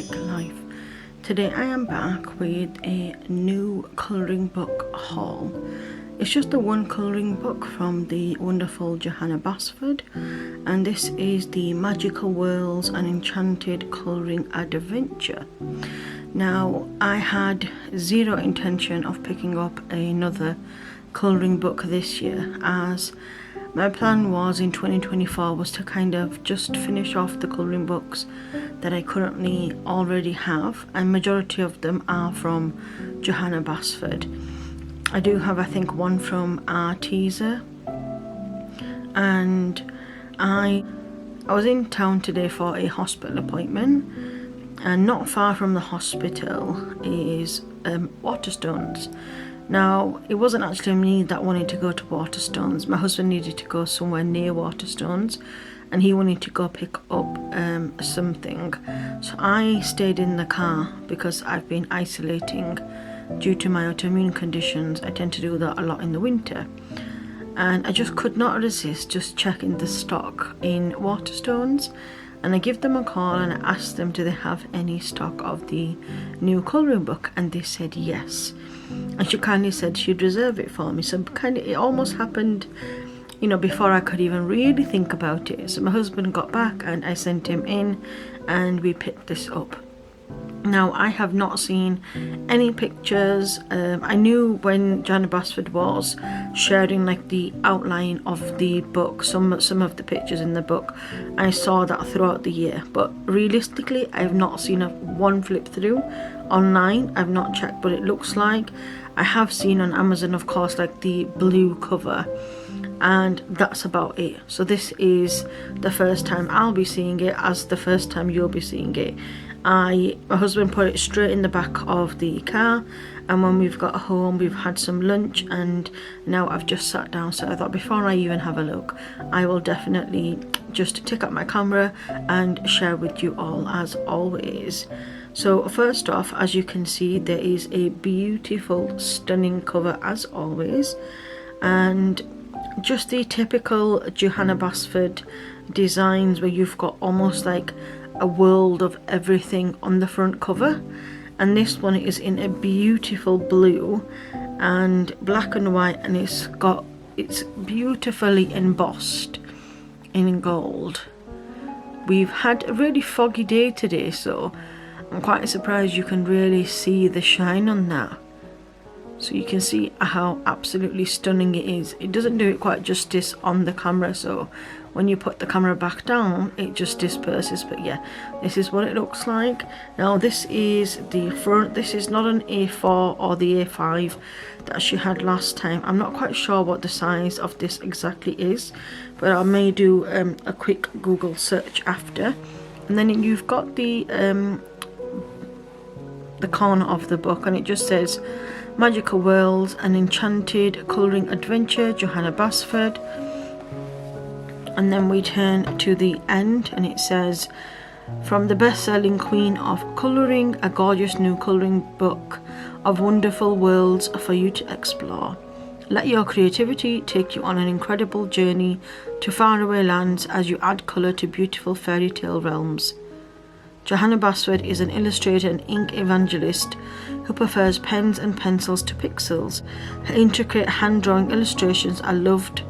Aquatic Life. Today I am back with a new colouring book haul. It's just the one colouring book from the wonderful Johanna Basford, and this is the Magical Worlds and Enchanted Colouring Adventure. Now, I had zero intention of picking up another colouring book this year, as my plan was in 2024 was to kind of just finish off the colouring books that I currently already have, and majority of them are from Johanna Basford. I do have, I think, one from Arteza, and I was in town today for a hospital appointment, and not far from the hospital is Waterstones. Now, it wasn't actually me that wanted to go to Waterstones. My husband needed to go somewhere near Waterstones, and he wanted to go pick up something. So I stayed in the car because I've been isolating due to my autoimmune conditions. I tend to do that a lot in the winter, and I just could not resist just checking the stock in Waterstones. And I give them a call and I asked them, do they have any stock of the new colouring book? And they said yes. And she kindly said she'd reserve it for me. So kind of, it almost happened, you know, before I could even really think about it. So my husband got back and I sent him in and we picked this up. Now, I have not seen any pictures. I knew when Johanna Basford was sharing like the outline of the book, some of the pictures in the book, I saw that throughout the year. But realistically, I have not seen one flip through online. I've not checked what it looks like. I have seen on Amazon, of course, like the blue cover, and that's about it. So this is the first time I'll be seeing it, as the first time you'll be seeing it. My husband put it straight in the back of the car, and when we've got home we've had some lunch, and now I've just sat down. So I thought before I even have a look, I will definitely just take up my camera and share with you all as always. So first off, as you can see, there is a beautiful, stunning cover as always, and just the typical Johanna Basford designs where you've got almost like a world of everything on the front cover. And this one is in a beautiful blue and black and white, and it's beautifully embossed in gold. We've had a really foggy day today, so I'm quite surprised you can really see the shine on that. So you can see how absolutely stunning it is. It doesn't do it quite justice on the camera, so when you put the camera back down it just disperses. But yeah, this is what it looks like. Now, this is the front. This is not an A4 or the A5 that she had last time. I'm not quite sure what the size of this exactly is, but I may do a quick Google search after. And then you've got the corner of the book, and it just says Magical Worlds and Enchanted Colouring Adventure, Johanna Basford. And then we turn to the end and it says, from the best-selling queen of colouring, a gorgeous new colouring book of wonderful worlds for you to explore. Let your creativity take you on an incredible journey to faraway lands as you add colour to beautiful fairy tale realms. Johanna Basford is an illustrator and ink evangelist who prefers pens and pencils to pixels. Her intricate hand-drawing illustrations are loved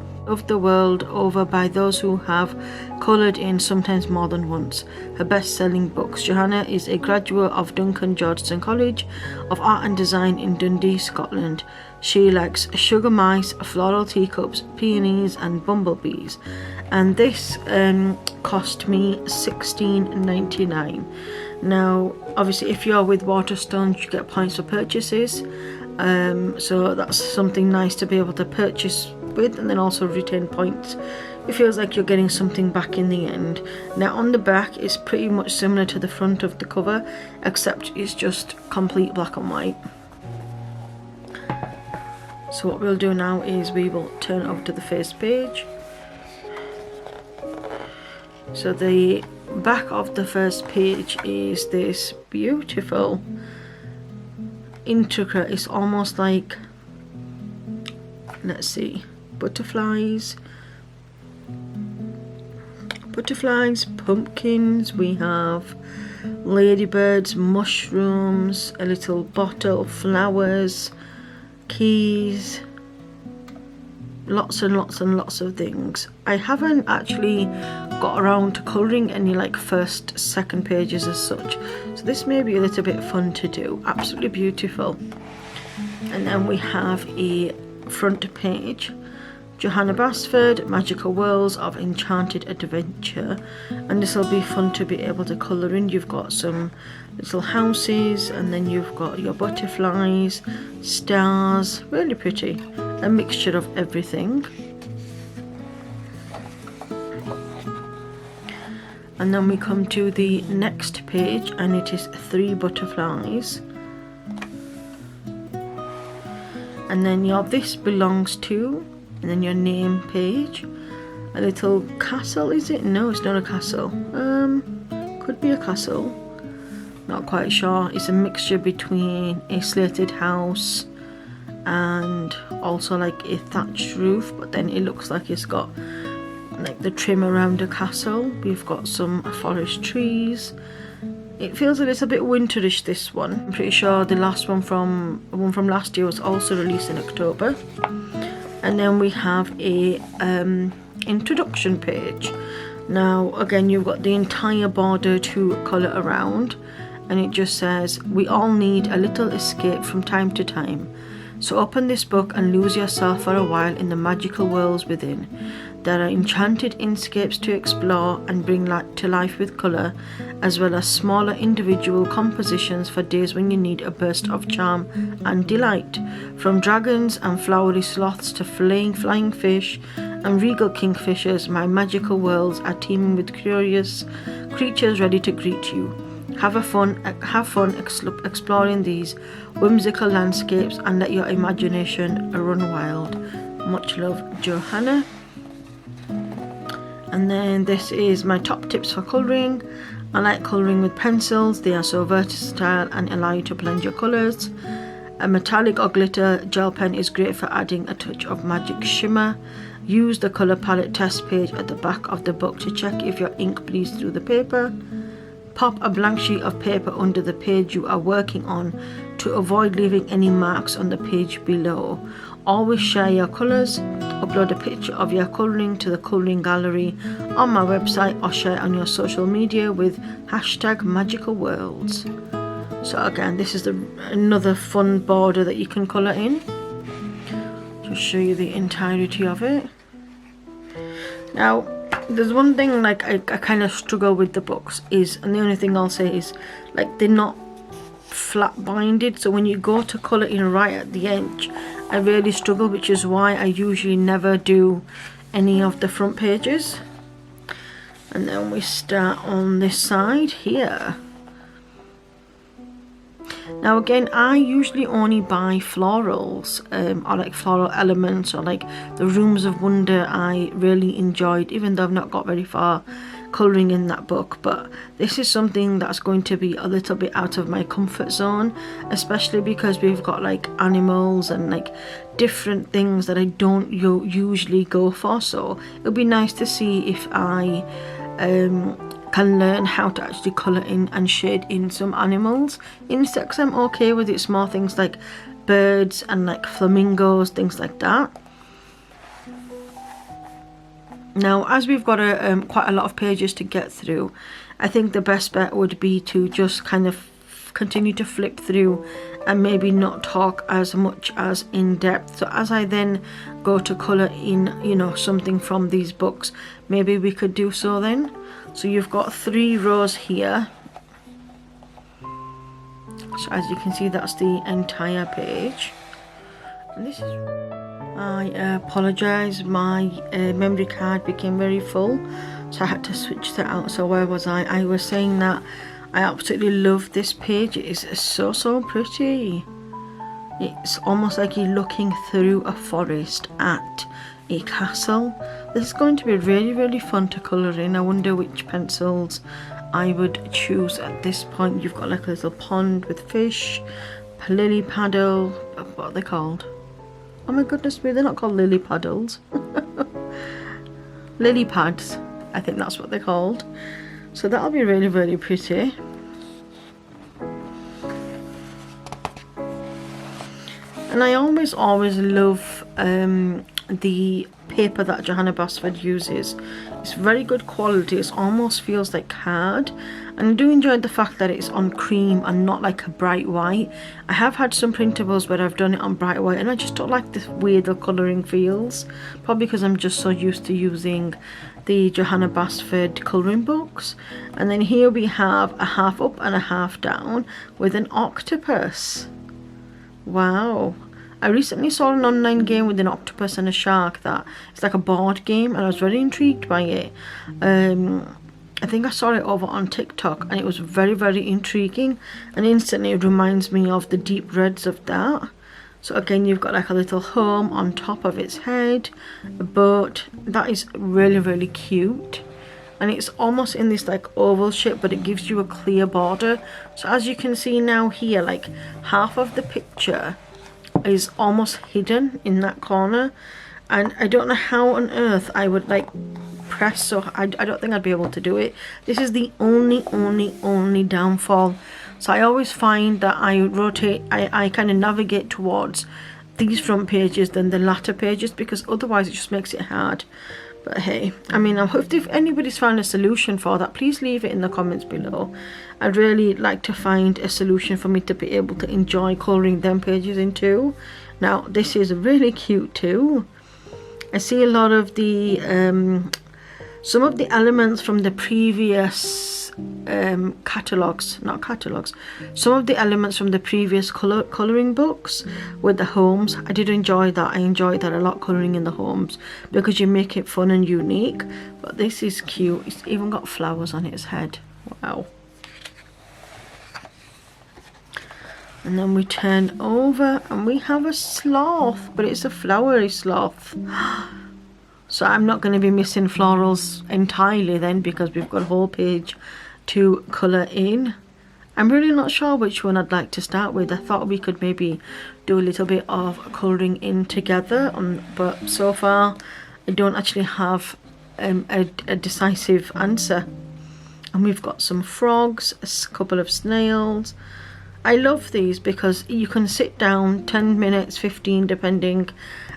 the world over by those who have coloured in sometimes more than once. Her best-selling books. Johanna is a graduate of Duncan Georgeson College of Art and Design in Dundee, Scotland. She likes sugar mice, floral teacups, peonies and bumblebees. And this cost me $16.99. Now, obviously, if you're with Waterstones, you get points for purchases. So that's something nice to be able to purchase with, and then also retain points. It feels like you're getting something back in the end. Now, on the back it's pretty much similar to the front of the cover, except it's just complete black and white. So what we'll do now is we will turn over to the first page. So the back of the first page is this beautiful, intricate, it's almost like, let's see, butterflies, pumpkins, we have ladybirds, mushrooms, a little bottle, flowers, keys, lots and lots and lots of things. I haven't actually got around to colouring any like first, second pages as such, so this may be a little bit fun to do. Absolutely beautiful. And then we have a front page. Johanna Basford, Magical Worlds of Enchanted Adventure, and this will be fun to be able to colour in. You've got some little houses, and then you've got your butterflies, stars, really pretty, a mixture of everything. And then we come to the next page, and it is 3 butterflies. And then your this belongs to, and then your name page. A little castle, is it? No, it's not a castle. Could be a castle. Not quite sure. It's a mixture between a slated house and also like a thatched roof, but then it looks like it's got like the trim around a castle. We've got some forest trees. It feels a little bit winterish, this one. I'm pretty sure the one from last year was also released in October. And then we have a introduction page. Now again, you've got the entire border to colour around, and it just says, we all need a little escape from time to time. So open this book and lose yourself for a while in the magical worlds within. There are enchanted inscapes to explore and bring to life with colour, as well as smaller individual compositions for days when you need a burst of charm and delight. From dragons and flowery sloths to flying fish and regal kingfishers, my magical worlds are teeming with curious creatures ready to greet you. Have fun exploring these whimsical landscapes and let your imagination run wild. Much love, Johanna. And then this is my top tips for colouring. I like colouring with pencils. They are so versatile and allow you to blend your colours. A metallic or glitter gel pen is great for adding a touch of magic shimmer. Use the colour palette test page at the back of the book to check if your ink bleeds through the paper. Pop a blank sheet of paper under the page you are working on to avoid leaving any marks on the page below. Always share your colours. Upload a picture of your colouring to the colouring gallery on my website or share on your social media with #magicalworlds. So again, this is another fun border that you can colour in. Just show you the entirety of it. Now, there's one thing like I kind of struggle with the books is, and the only thing I'll say is, like, they're not flat binded, so when you go to colour in right at the edge, I really struggle, which is why I usually never do any of the front pages. And then we start on this side here. Now again, I usually only buy florals, or like floral elements, or like the Rooms of Wonder I really enjoyed, even though I've not got very far colouring in that book. But this is something that's going to be a little bit out of my comfort zone, especially because we've got like animals and like different things that I don't usually go for. So it'll be nice to see if I can learn how to actually colour in and shade in some animals. Insects I'm okay with. It's more things like birds and like flamingos, things like that. Now, as we've got quite a lot of pages to get through, I think the best bet would be to just kind of continue to flip through and maybe not talk as much as in depth. So as I then go to colour in, you know, something from these books, maybe we could do so then. So you've got 3 rows here. So as you can see, that's the entire page. And this is... I apologise, my memory card became very full, so I had to switch that out. So where was I? I was saying that I absolutely love this page. It is so pretty. It's almost like you're looking through a forest at a castle. This is going to be really fun to colour in. I wonder which pencils I would choose at this point. You've got like a little pond with fish, a lily paddle, what are they called? Oh my goodness me, they're not called lily paddles. Lily pads, I think that's what they're called. So that'll be really pretty. And I always love the paper that Johanna Basford uses. It's very good quality. It almost feels like card, and I do enjoy the fact that it's on cream and not like a bright white. I have had some printables where I've done it on bright white and I just don't like the way the colouring feels, probably because I'm just so used to using the Johanna Basford colouring books. And then here we have a half up and a half down with an octopus. Wow. I recently saw an online game with an octopus and a shark that it's like a board game, and I was very intrigued by it. I think I saw it over on TikTok and it was very intriguing, and instantly it reminds me of the deep reds of that. So again, you've got like a little home on top of its head, a boat. That is really cute, and it's almost in this like oval shape, but it gives you a clear border. So as you can see now here, like half of the picture is almost hidden in that corner, and I don't know how on earth I would like press, so I don't think I'd be able to do it. This is the only downfall. So I always find that I kind of navigate towards these front pages than the latter pages, because otherwise it just makes it hard. But hey, I mean, I hope if anybody's found a solution for that, please leave it in the comments below. I'd really like to find a solution for me to be able to enjoy colouring them pages in too. Now, this is really cute too. I see a lot of the, some of the elements from the previous some of the elements from the previous colouring books with the homes. I did enjoy that. I enjoyed that a lot, colouring in the homes, because you make it fun and unique. But this is cute. It's even got flowers on its head. Wow. And then we turn over and we have a sloth, but it's a flowery sloth. So I'm not going to be missing florals entirely then, because we've got a whole page to colour in. I'm really not sure which one I'd like to start with. I thought we could maybe do a little bit of colouring in together, but so far I don't actually have a decisive answer. And we've got some frogs, a couple of snails. I love these because you can sit down 10 minutes, 15 depending,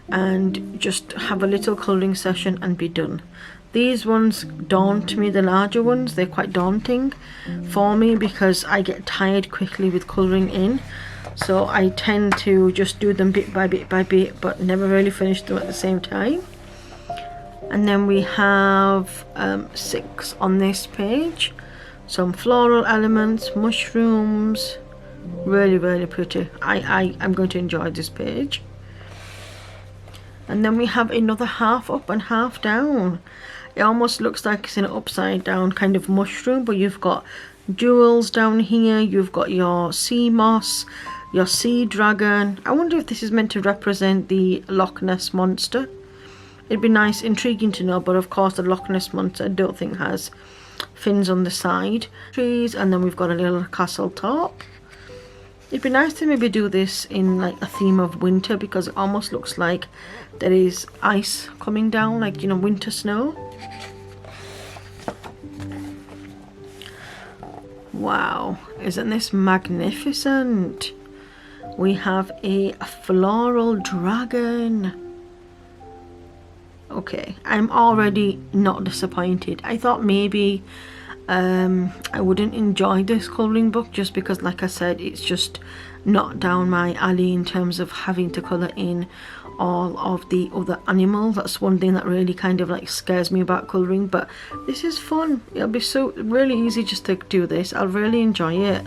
and just have a little colouring session and be done. These ones daunt me, the larger ones, they're quite daunting for me because I get tired quickly with colouring in. So I tend to just do them bit by bit by bit, but never really finish them at the same time. And then we have 6 on this page. Some floral elements, mushrooms, really pretty. I'm going to enjoy this page. And then we have another half up and half down. It almost looks like it's an upside down kind of mushroom, but you've got jewels down here, you've got your sea moss, your sea dragon. I wonder if this is meant to represent the Loch Ness monster. It'd be nice, intriguing to know, but of course the Loch Ness monster I don't think has fins on the side. Trees, and then we've got a little castle top. It'd be nice to maybe do this in like a theme of winter, because it almost looks like there is ice coming down, like, you know, winter snow. Wow, isn't this magnificent? We have a floral dragon. Okay, I'm already not disappointed. I thought maybe I wouldn't enjoy this colouring book, just because, like I said, it's just not down my alley in terms of having to colour in all of the other animals. That's one thing that really kind of like scares me about colouring, but this is fun. It'll be so really easy just to do this. I'll really enjoy it.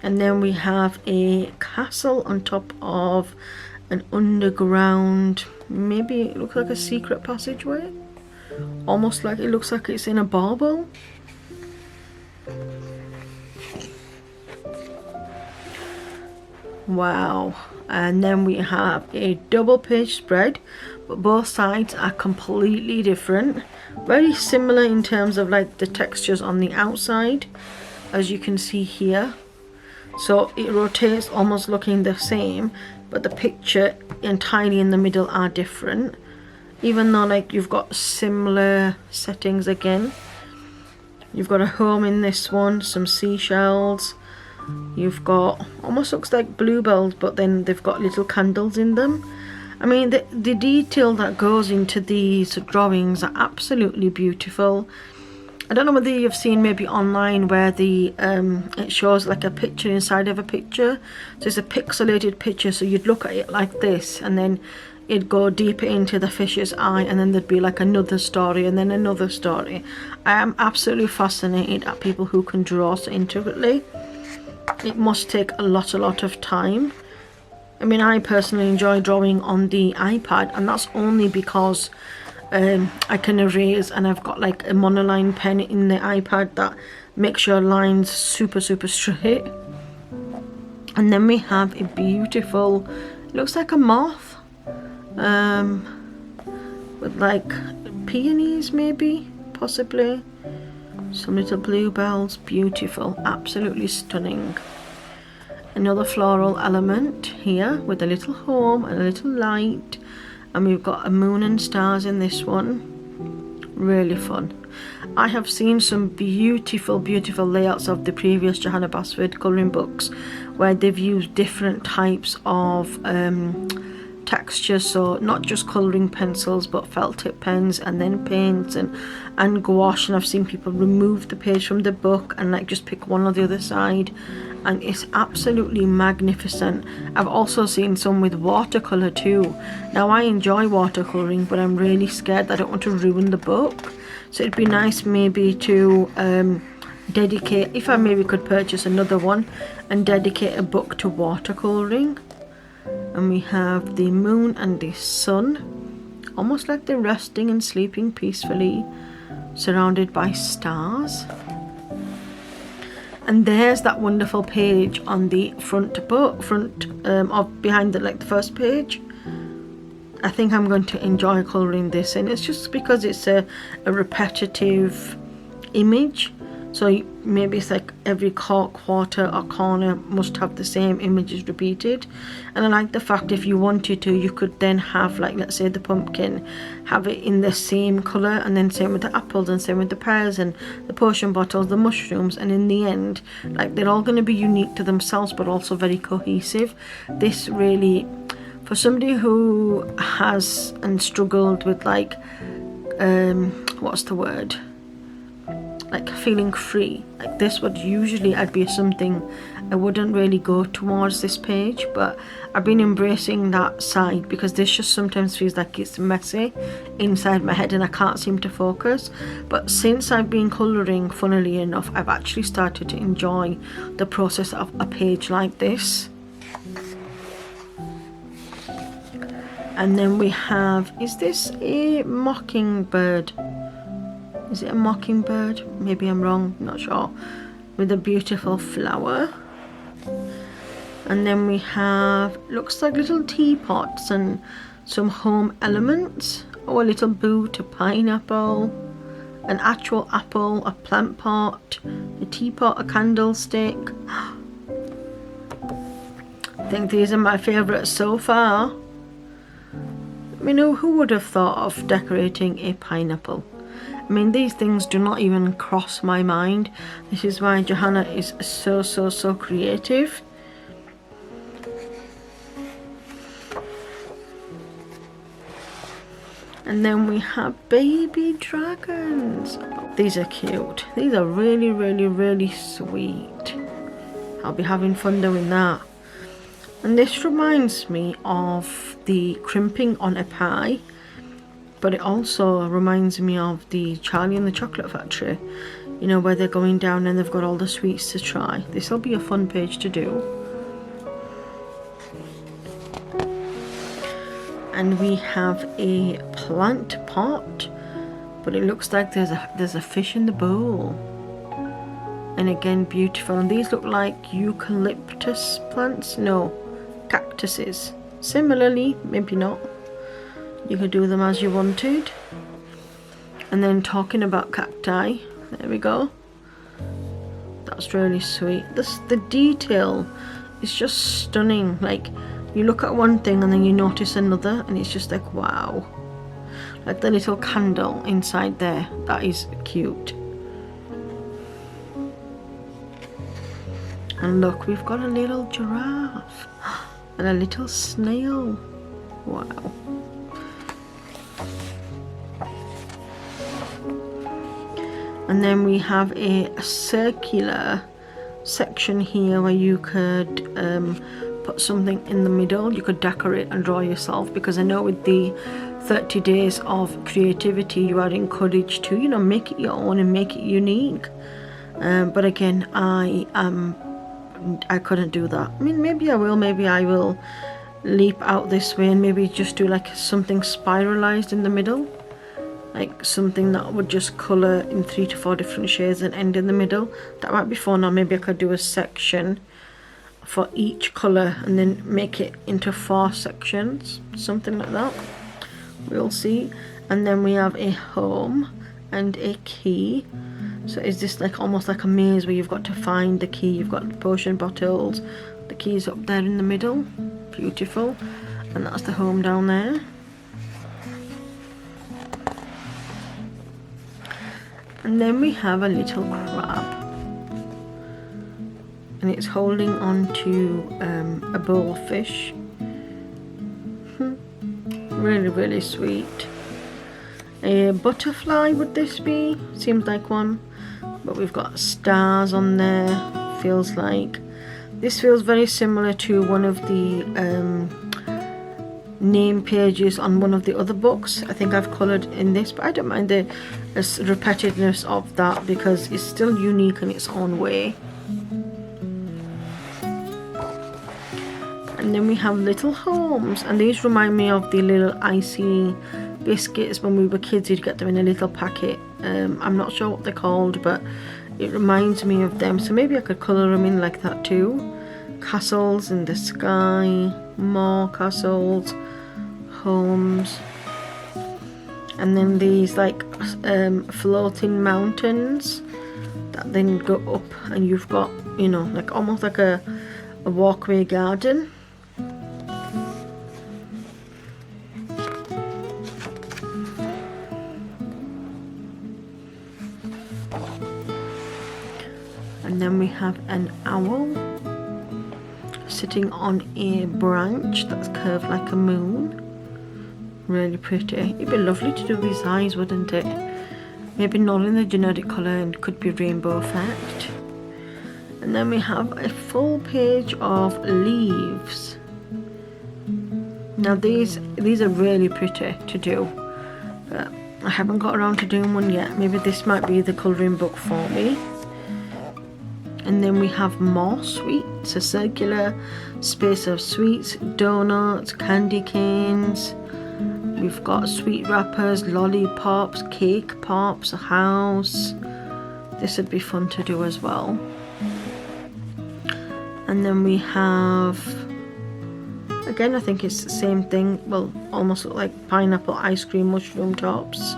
And then we have a castle on top of an underground, maybe it looks like a secret passageway, almost like it looks like it's in a bauble. Wow. And then we have a double page spread, but both sides are completely different. Very similar in terms of like the textures on the outside, as you can see here. So it rotates almost looking the same, but the picture entirely in the middle are different, even though like you've got similar settings again. You've got a home in this one, some seashells, You've got, almost looks like bluebells, but then they've got little candles in them. I mean, the detail that goes into these drawings are absolutely beautiful. I don't know whether you've seen maybe online where the it shows like a picture inside of a picture. So it's a pixelated picture, so you'd look at it like this, and then it'd go deeper into the fish's eye, and then there'd be like another story and then another story. I am absolutely fascinated at people who can draw so intricately. It must take a lot of time. I mean, I personally enjoy drawing on the iPad, and that's only because I can erase, and I've got like a monoline pen in the iPad that makes your lines super straight. And then we have a beautiful, it looks like a moth, with like peonies maybe, possibly. Some little bluebells, beautiful, absolutely stunning. Another floral element here with a little home and a little light, and we've got a moon and stars in this one. Really fun. I have seen some beautiful layouts of the previous Johanna Basford colouring books where they've used different types of textures, so not just colouring pencils but felt tip pens and then paints and gouache, and I've seen people remove the page from the book and like just pick one or the other side, and it's absolutely magnificent. I've also seen some with watercolour too. Now I enjoy watercolouring, but I'm really scared that I don't want to ruin the book, so it'd be nice maybe to dedicate, if I maybe could purchase another one and dedicate a book to watercolouring. And we have the moon and the sun, almost like they're resting and sleeping peacefully, surrounded by stars. And there's that wonderful page on the front book, of behind the first page. I think I'm going to enjoy colouring this in. It's just because it's a repetitive image. So maybe it's like every quarter or corner must have the same images repeated. And I like the fact if you wanted to, you could then have, like, let's say the pumpkin, have it in the same colour, and then same with the apples and same with the pears and the potion bottles, the mushrooms, and in the end, like, they're all going to be unique to themselves but also very cohesive. This really, for somebody who has and struggled with like, what's the word? Like feeling free, like this would usually I'd be something I wouldn't really go towards this page, but I've been embracing that side because this just sometimes feels like it's messy inside my head and I can't seem to focus. But since I've been colouring, funnily enough, I've actually started to enjoy the process of a page like this. And then we have, is this a mockingbird? Is it a mockingbird? Maybe I'm wrong, not sure. With a beautiful flower. And then we have, looks like little teapots and some home elements. Oh, a little boot, a pineapple, an actual apple, a plant pot, a teapot, a candlestick. I think these are my favourites so far. I mean, who would have thought of decorating a pineapple? I mean, these things do not even cross my mind. This is why Johanna is so creative. And then we have baby dragons. These are cute. These are really sweet. I'll be having fun doing that. And this reminds me of the crimping on a pie, but it also reminds me of the Charlie and the Chocolate Factory, you know, where they're going down and they've got all the sweets to try. This will be a fun page to do. And we have a plant pot, but it looks like there's a fish in the bowl. And again, beautiful. And these look like eucalyptus plants, no, cactuses. Similarly, maybe not. You could do them as you wanted. And then talking about cacti, there we go. That's really sweet. The detail is just stunning. Like, you look at one thing and then you notice another, and it's just like, wow. Like the little candle inside there, that is cute. And look, we've got a little giraffe and a little snail. Wow. And then we have a circular section here where you could put something in the middle. You could decorate and draw yourself, because I know with the 30 days of creativity you are encouraged to, you know, make it your own and make it unique. But again, I couldn't do that. I mean, maybe I will leap out this way and maybe just do like something spiralized in the middle, like something that would just colour in 3 to 4 different shades and end in the middle. That might be fun. Or maybe I could do a section for each colour and then make it into 4 sections, something like that. We'll see. And then we have a home and a key. So is this like almost like a maze where you've got to find the key? You've got the potion bottles, the keys up there in the middle. Beautiful. And that's the home down there. And then we have a little crab, and it's holding on to a bowl of fish. Really, really sweet. A butterfly, would this be? Seems like one. But we've got stars on there. Feels like this feels very similar to one of the name pages on one of the other books. I think I've coloured in this, but I don't mind the repetitiveness of that because it's still unique in its own way. And then we have little homes, and these remind me of the little icy biscuits when we were kids. You'd get them in a little packet. I'm not sure what they're called, but it reminds me of them, so maybe I could colour them in like that too. Castles in the sky, more castles, homes, and then these like floating mountains that then go up, and you've got, you know, like almost like a walkway garden. And then we have an owl sitting on a branch that's curved like a moon. Really pretty. It'd be lovely to do these eyes, wouldn't it? Maybe not in the generic colour, and could be rainbow effect. And then we have a full page of leaves. Now these are really pretty to do, but I haven't got around to doing one yet. Maybe this might be the colouring book for me. And then we have more sweets, a circular space of sweets, donuts, candy canes. We've got sweet wrappers, lollipops, cake pops, a house. This would be fun to do as well. And then we have, again, I think it's the same thing. Well, almost look like pineapple ice cream mushroom tops.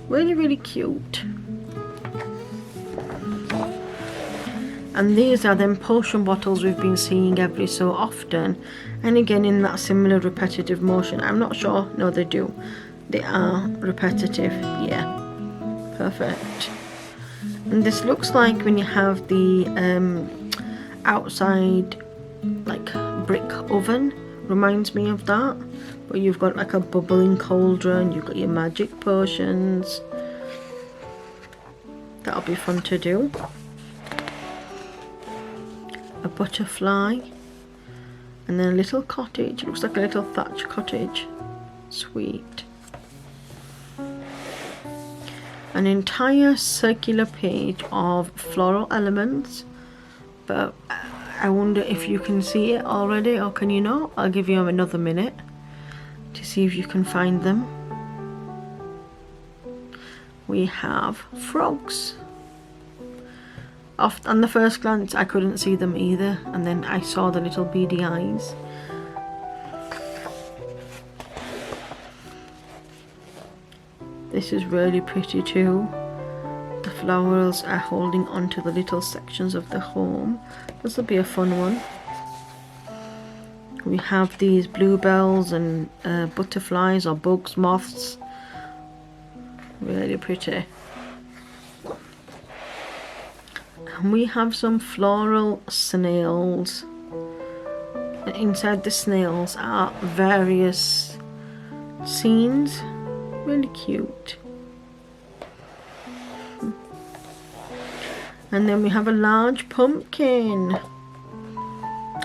Really, really cute. And these are them potion bottles we've been seeing every so often, and again in that similar repetitive motion. I'm not sure, no they do, they are repetitive. Yeah, perfect. And this looks like when you have the outside like brick oven, reminds me of that, but you've got like a bubbling cauldron, you've got your magic potions. That'll be fun to do. A butterfly, and then a little cottage. It looks like a little thatch cottage. Sweet. An entire circular page of floral elements, but I wonder if you can see it already, or can you not? I'll give you another minute to see if you can find them. We have frogs. On the first glance I couldn't see them either, and then I saw the little beady eyes. This is really pretty too. The flowers are holding onto the little sections of the home. This will be a fun one. We have these bluebells and butterflies or bugs, moths. Really pretty. we have some floral snails. And inside the snails are various scenes. Really cute. And then we have a large pumpkin.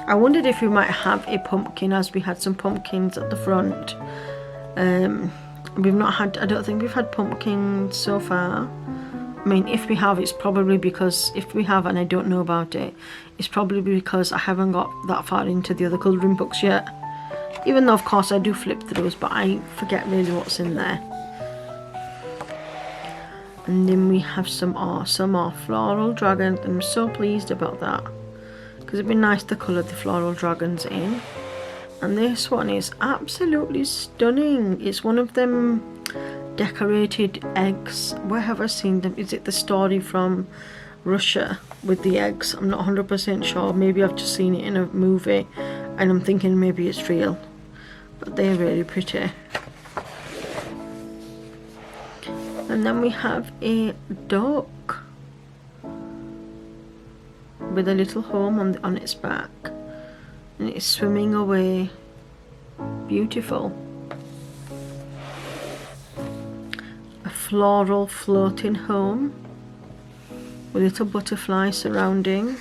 I wondered if we might have a pumpkin, as we had some pumpkins at the front. We've not had, I don't think we've had pumpkins so far. I mean, if we have, it's probably because, if we have and I don't know about it, it's probably because I haven't got that far into the other colouring books yet. Even though, of course, I do flip through, but I forget really what's in there. And then we have some more floral dragons. I'm so pleased about that, because it'd be nice to colour the floral dragons in. And this one is absolutely stunning. It's one of them decorated eggs. Where have I seen them? Is it the story from Russia with the eggs? I'm not 100% sure. Maybe I've just seen it in a movie and I'm thinking maybe it's real. But they're really pretty. And then we have a duck with a little home on its back, and it's swimming away. Beautiful. A floral floating home with little butterflies surrounding.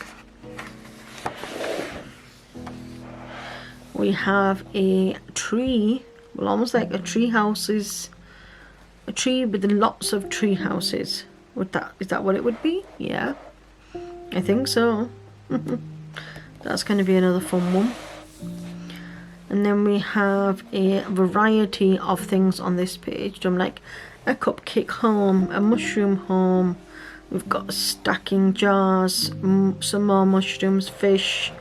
We have a tree, well, almost like a tree houses. A tree with lots of tree houses. Is that what it would be? Yeah, I think so. That's going to be another fun one. And then we have a variety of things on this page. Done like a cupcake home, a mushroom home. We've got stacking jars, some more mushrooms, fish,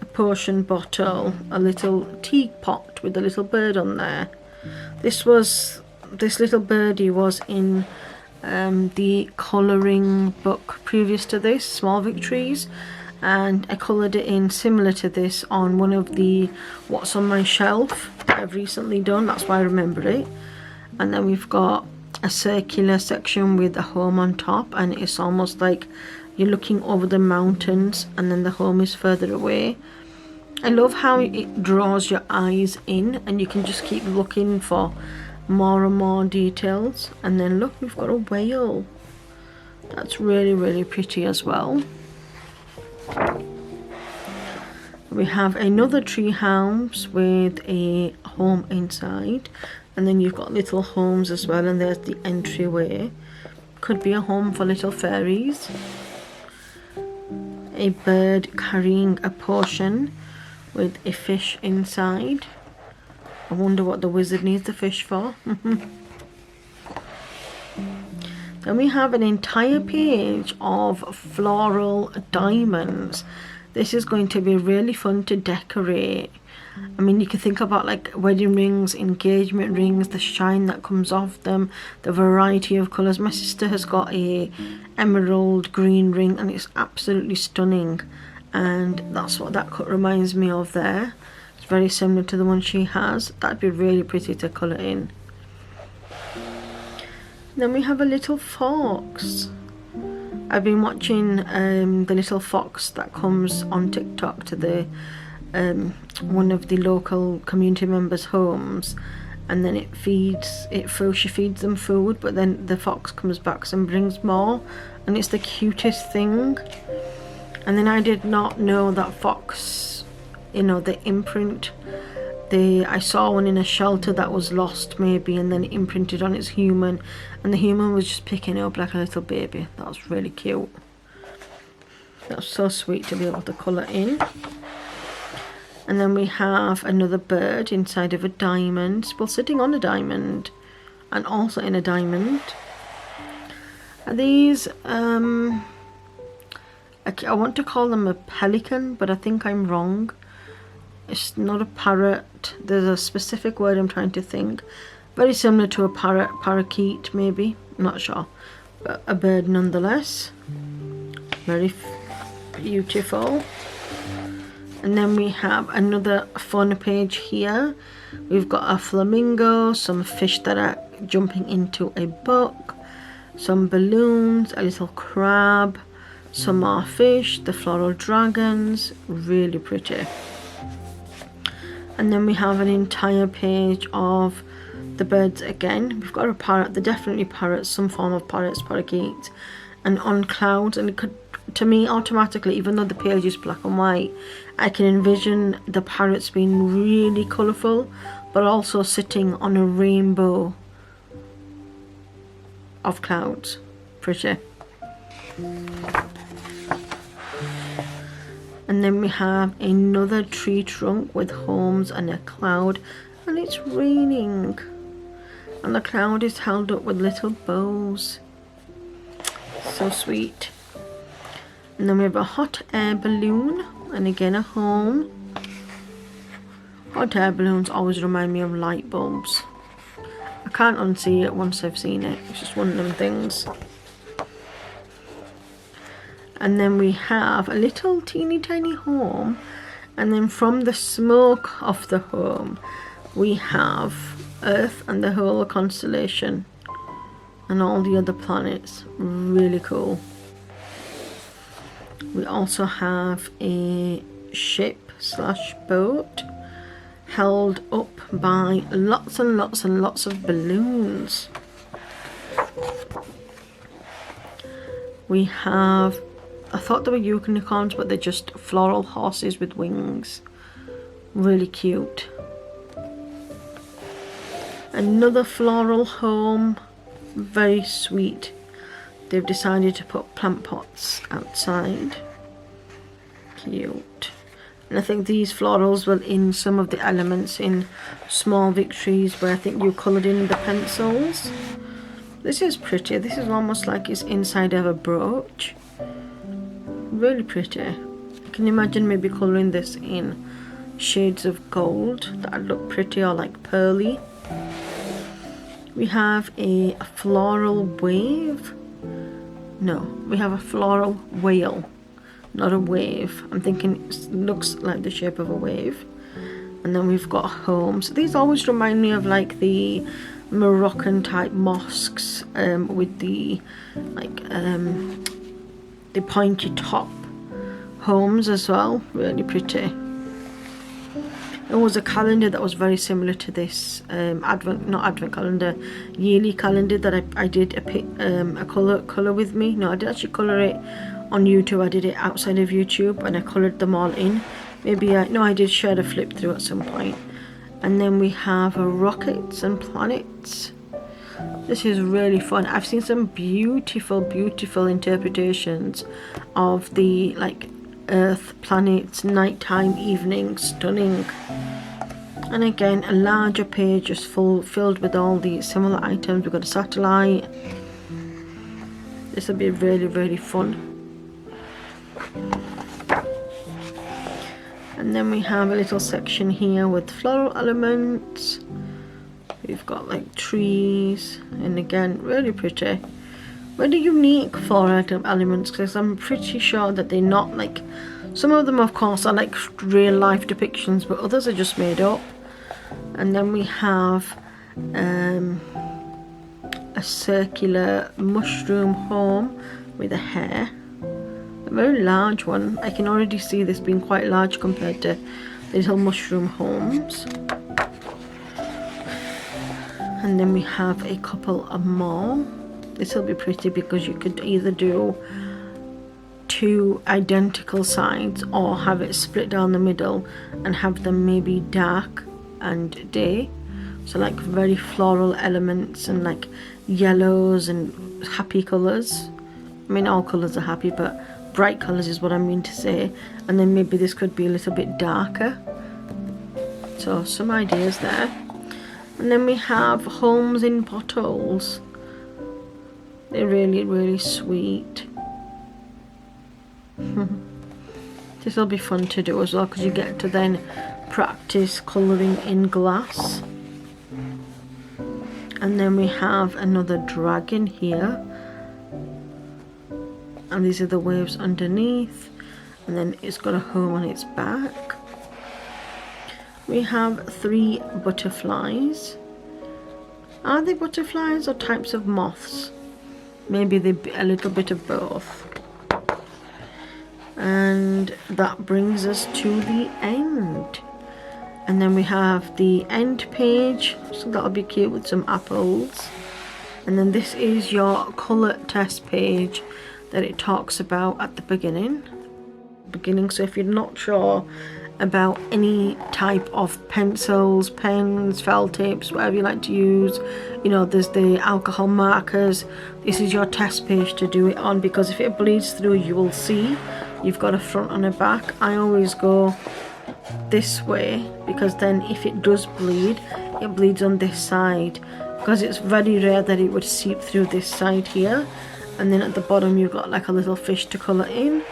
a potion bottle, a little teapot with a little bird on there. This little birdie was in the colouring book previous to this, Small Victories, and I coloured it in similar to this on one of the What's on My Shelf that I've recently done. That's why I remember it. And then we've got a circular section with a home on top, and it's almost like you're looking over the mountains and then the home is further away. I love how it draws your eyes in and you can just keep looking for more and more details. And then look, we've got a whale. That's really, really pretty as well. We have another tree house with a home inside, and then you've got little homes as well, and there's the entryway. Could be a home for little fairies. A bird carrying a potion with a fish inside. I wonder what the wizard needs the fish for. Then we have an entire page of floral diamonds. This is going to be really fun to decorate. I mean, you can think about like wedding rings, engagement rings, the shine that comes off them, the variety of colours. My sister has got a emerald green ring and it's absolutely stunning, and that's what that cut reminds me of there. It's very similar to the one she has. That'd be really pretty to colour in. Then we have a little fox. I've been watching the little fox that comes on TikTok to the one of the local community members' homes, and then she feeds them food, but then the fox comes back and brings more, and it's the cutest thing. And then I did not know that fox, you know, the imprint, I saw one in a shelter that was lost maybe, and then it imprinted on its human, and the human was just picking it up like a little baby. That was really cute. That's so sweet to be able to colour in. And then we have another bird inside of a diamond, well, sitting on a diamond and also in a diamond. Are these I want to call them a pelican, but I think I'm wrong. It's not a parrot. There's a specific word I'm trying to think. Very similar to a parakeet maybe, I'm not sure, but a bird nonetheless. Very beautiful. And then we have another fun page here. We've got a flamingo, some fish that are jumping into a book, some balloons, a little crab, Some more fish, the floral dragons, really pretty. And then we have an entire page of the birds again. We've got a parrot, they're definitely parrots, some form of parrots, parakeets, and on clouds. And it could, to me, automatically, even though the page is black and white, I can envision the parrots being really colourful, but also sitting on a rainbow of clouds. Pretty. And then we have another tree trunk with homes and a cloud, and it's raining, and the cloud is held up with little bows. So sweet. And then we have a hot air balloon, and again a home. Hot air balloons always remind me of light bulbs. I can't unsee it once I've seen it. It's just one of them things. And then we have a little teeny tiny home, and then from the smoke of the home we have Earth and the whole constellation and all the other planets. Really cool. We also have a ship slash boat held up by lots and lots and lots of balloons. We have, I thought they were unicorns, but they're just floral horses with wings. Really cute. Another floral home, very sweet. They've decided to put plant pots outside. Cute. And I think these florals will in some of the elements in small Victories, where I think you coloured in the pencils. This is pretty. This is almost like it's inside of a brooch. Really pretty. I can imagine maybe colouring this in shades of gold. That'd look pretty, or like pearly. We have a floral wave. No, we have a floral whale, not a wave. I'm thinking it looks like the shape of a wave. And then we've got homes. These always remind me of like the Moroccan type mosques, with the like the pointy top homes as well. Really pretty. There was a calendar that was very similar to this, not advent calendar, yearly calendar that I did a colour with me. No, I did actually colour it on YouTube. I did it outside of YouTube and I coloured them all in. Maybe I did share a flip through at some point. And then we have rockets and planets. This is really fun. I've seen some beautiful, beautiful interpretations of the like Earth, planets, nighttime, evening, stunning. And again, a larger page just filled with all the similar items. We've got a satellite. This will be really, really fun. And then we have a little section here with floral elements. We've got like trees, and again, really pretty. Really unique floral elements, because I'm pretty sure that they're not like, some of them of course are like real life depictions, but others are just made up. And then we have a circular mushroom home with a hare. A very large one. I can already see this being quite large compared to the little mushroom homes. And then we have a couple of more. This will be pretty because you could either do two identical sides or have it split down the middle and have them maybe dark and day. So like very floral elements and like yellows and happy colours. I mean, all colours are happy, but bright colours is what I mean to say. And then maybe this could be a little bit darker. So some ideas there. And then we have homes in potholes. They're really, really sweet. This will be fun to do as well, because you get to then practice colouring in glass. And then we have another dragon here. And these are the waves underneath. And then it's got a home on its back. We have 3 butterflies. Are they butterflies or types of moths? Maybe they're a little bit of both. And that brings us to the end. And then we have the end page, so that'll be cute with some apples. And then this is your colour test page that it talks about at the beginning. So if you're not sure about any type of pencils, pens, felt tips, whatever you like to use, you know, there's the alcohol markers. This is your test page to do it on, because if it bleeds through, you will see you've got a front and a back. I always go this way, because then if it does bleed, it bleeds on this side, because it's very rare that it would seep through this side here. And then at the bottom you've got like a little fish to colour in,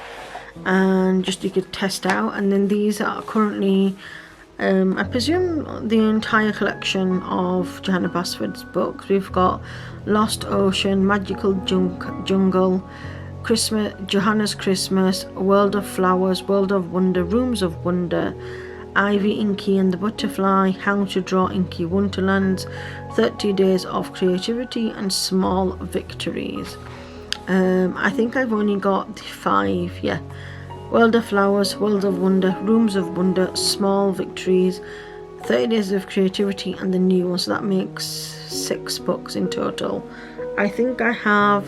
and just you could test out. And then these are currently I presume the entire collection of Johanna Basford's books. We've got Lost Ocean, Magical Jungle, Christmas, Johanna's Christmas, World of Flowers, World of Wonder, Rooms of Wonder, Ivy Inky and the Butterfly, How to Draw Inky Wonderlands, 30 Days of Creativity, and Small Victories. I think I've only got 5, yeah. World of Flowers, World of Wonder, Rooms of Wonder, Small Victories, 30 Days of Creativity, and the new one. So that makes 6 books in total. I think I have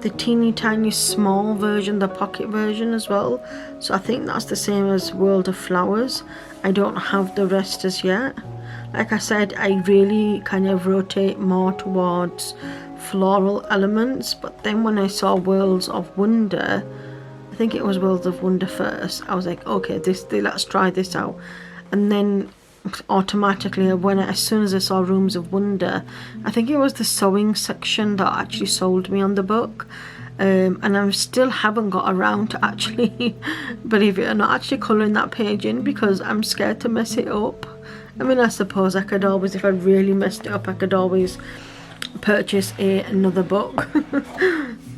the teeny tiny small version, the pocket version as well. So I think that's the same as World of Flowers. I don't have the rest as yet. Like I said, I really kind of rotate more towards floral elements, but then when I saw Worlds of Wonder, I think it was Worlds of Wonder first, I was like, okay, let's try this out. And then automatically, as soon as I saw Rooms of Wonder, I think it was the sewing section that actually sold me on the book. And I still haven't got around to actually, believe it or not, actually colouring that page in, because I'm scared to mess it up. I mean, I suppose I could always, if I really messed it up, I could always purchase another book.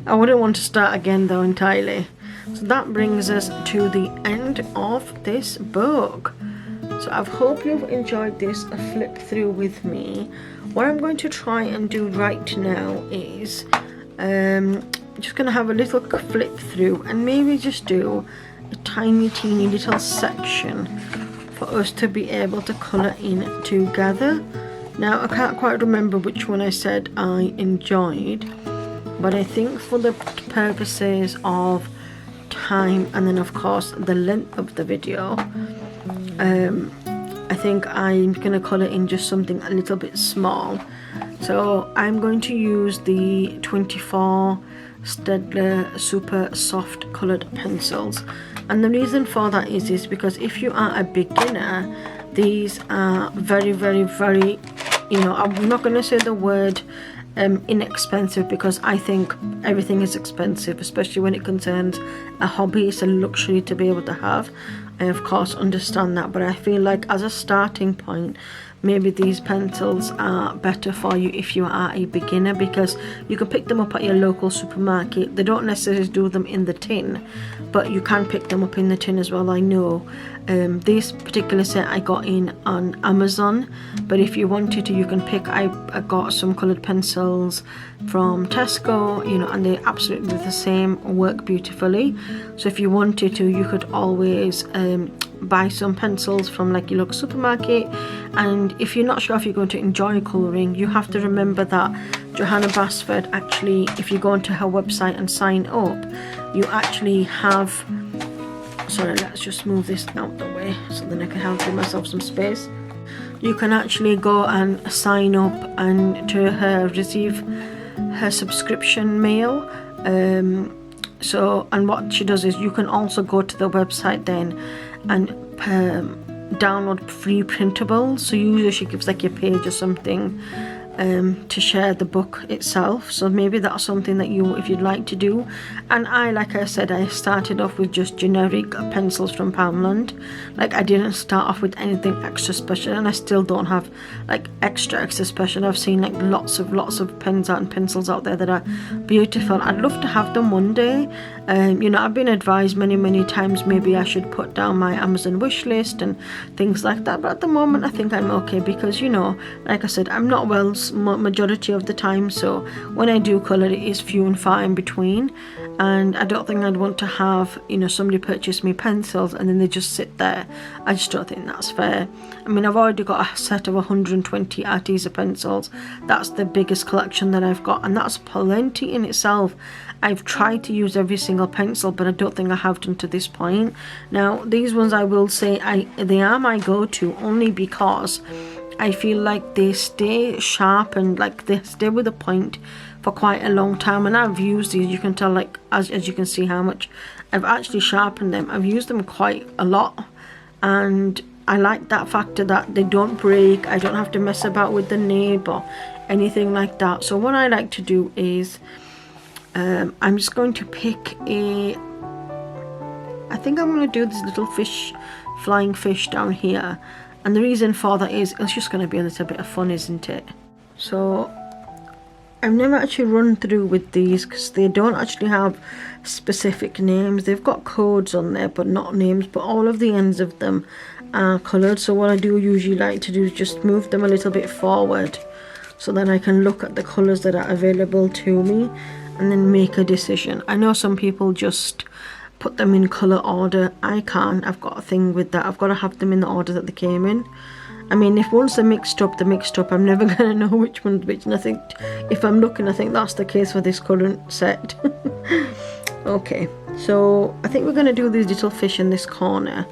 I wouldn't want to start again though entirely. So that brings us to the end of this book. So I hope you've enjoyed this flip through with me. What I'm going to try and do right now is just going to have a little flip through and maybe just do a tiny teeny little section for us to be able to colour in together. Now I can't quite remember which one I said I enjoyed, but I think for the purposes of time and then of course the length of the video, I think I'm going to colour in just something a little bit small. So I'm going to use the 24 steadtler super soft coloured pencils, and the reason for that is because if you are a beginner, these are very, very, very, you know, I'm not going to say the word inexpensive, because I think everything is expensive, especially when it concerns a hobby. It's a luxury to be able to have. I of course understand that, but I feel like as a starting point, maybe these pencils are better for you if you are a beginner, because you can pick them up at your local supermarket. They don't necessarily do them in the tin, but you can pick them up in the tin as well, I know. This particular set I got in on Amazon, but if you wanted to, you can pick, I got some coloured pencils from Tesco, you know, and they're absolutely the same, work beautifully. So if you wanted to, you could always buy some pencils from like your local supermarket. And if you're not sure if you're going to enjoy colouring, you have to remember that Johanna Basford actually, if you go onto her website and sign up, you actually have, sorry, let's just move this out the way so then I can give myself some space. You can actually go and sign up and to her receive her subscription mail. So, and what she does is you can also go to the website then and download free printables. So usually she gives like a page or something to share the book itself. So maybe that's something that you, if you'd like to do. And like I said, I started off with just generic pencils from Poundland. Like I didn't start off with anything extra special, and I still don't have like extra special. I've seen like lots of pens out and pencils out there that are beautiful. I'd love to have them one day. You know, I've been advised many times maybe I should put down my Amazon wish list and things like that, but at the moment I think I'm okay, because, you know, like I said, I'm not well majority of the time, so when I do colour it is few and far in between, and I don't think I'd want to have, you know, somebody purchase me pencils and then they just sit there. I just don't think that's fair. I mean, I've already got a set of 120 Arteza pencils. That's the biggest collection that I've got, and that's plenty in itself. I've tried to use every single pencil, but I don't think I have done to this point. Now, these ones I will say they are my go-to only because I feel like they stay sharp and like they stay with the point for quite a long time. And I've used these, you can tell, like as you can see how much I've actually sharpened them. I've used them quite a lot, and I like that factor that they don't break. I don't have to mess about with the nib or anything like that. So what I like to do is I'm just going to pick I think I'm going to do this little fish, flying fish down here, and the reason for that is it's just going to be a little bit of fun, isn't it? So I've never actually run through with these because they don't actually have specific names. They've got codes on there but not names, but all of the ends of them are coloured. So what I do usually like to do is just move them a little bit forward so then I can look at the colours that are available to me and then make a decision. I know some people just put them in colour order. I can't. I've got a thing with that. I've got to have them in the order that they came in. I mean, if once they're mixed up, they're mixed up. I'm never going to know which one's which, and I think if I'm looking, I think that's the case for this current set. Okay, so I think we're going to do these little fish in this corner.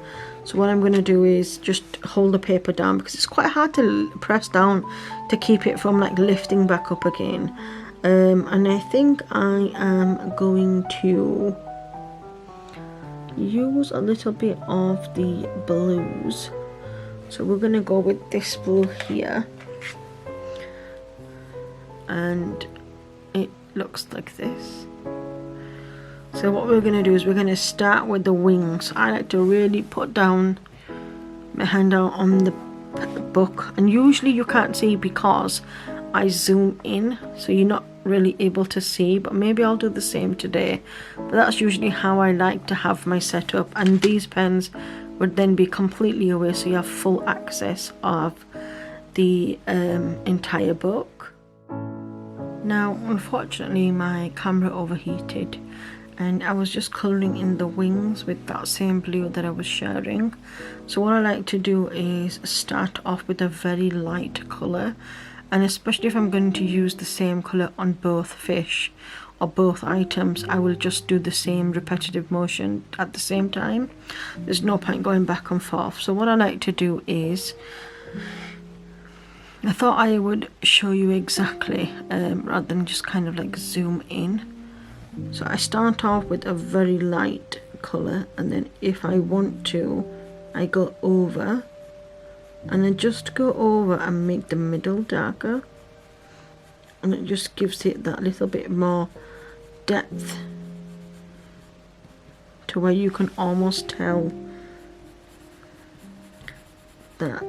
So what I'm going to do is just hold the paper down because it's quite hard to press down to keep it from like lifting back up again. And I think I am going to use a little bit of the blues. So we're going to go with this blue here, and it looks like this. So what we're going to do is we're going to start with the wings. I like to really put down my hand out on the book, and usually you can't see because I zoom in, so you're not really able to see, but maybe I'll do the same today. But that's usually how I like to have my setup, and these pens would then be completely away, so you have full access of the entire book. Now unfortunately my camera overheated and I was just colouring in the wings with that same blue that I was sharing. So what I like to do is start off with a very light colour, and especially if I'm going to use the same colour on both fish or both items, I will just do the same repetitive motion at the same time. There's no point going back and forth. So what I like to do is, I thought I would show you exactly rather than just kind of like zoom in. So I start off with a very light colour, and then if I want to, I go over and then just go over and make the middle darker, and it just gives it that little bit more depth to where you can almost tell that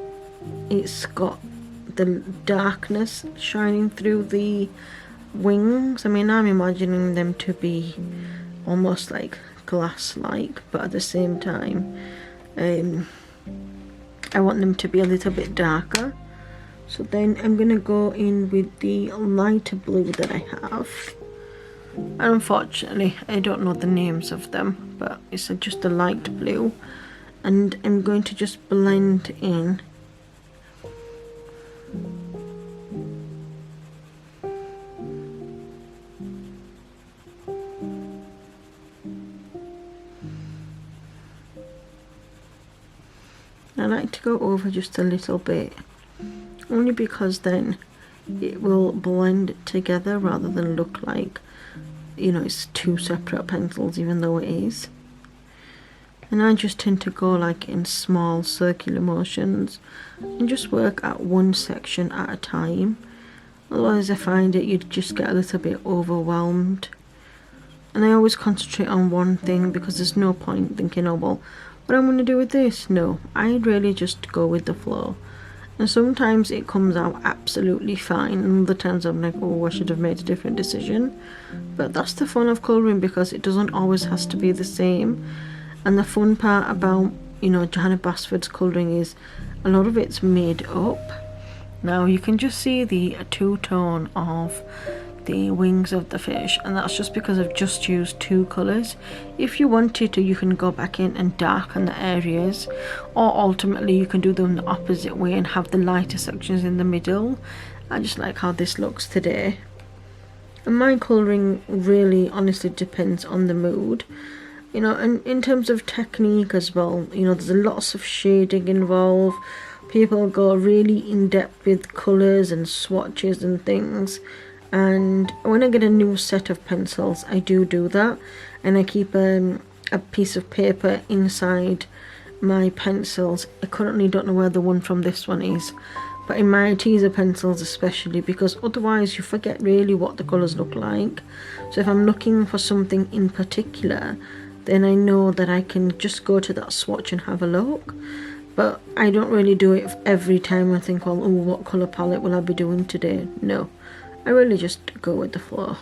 it's got the darkness shining through the wings. I mean, I'm imagining them to be almost like glass-like, but at the same time I want them to be a little bit darker. So then I'm gonna go in with the lighter blue that I have, and unfortunately I don't know the names of them, but it's just a light blue, and I'm going to just blend in I like to go over just a little bit, only because then it will blend together rather than look like, you know, it's two separate pencils, even though it is. And I just tend to go like in small circular motions and just work at one section at a time. Otherwise I find it you'd just get a little bit overwhelmed. And I always concentrate on one thing because there's no point thinking, oh well, what I'm going to do with this? No, I really just go with the flow. And sometimes it comes out absolutely fine, and other times I'm like, oh, I should have made a different decision. But that's the fun of colouring, because it doesn't always has to be the same. And the fun part about, you know, Johanna Basford's colouring is a lot of it's made up. Now you can just see the two-tone of the wings of the fish, and that's just because I've just used two colours. If you wanted to, you can go back in and darken the areas, or ultimately you can do them the opposite way and have the lighter sections in the middle. I just like how this looks today. And my colouring really honestly depends on the mood, you know, and in terms of technique as well, you know, there's lots of shading involved. People go really in depth with colours and swatches and things. And when I get a new set of pencils, I do that, and I keep a piece of paper inside my pencils. I currently don't know where the one from this one is, but in my Arteza pencils especially, because otherwise you forget really what the colours look like. So if I'm looking for something in particular, then I know that I can just go to that swatch and have a look. But I don't really do it every time I think, well, oh, what colour palette will I be doing today? No. I really just go with the flow.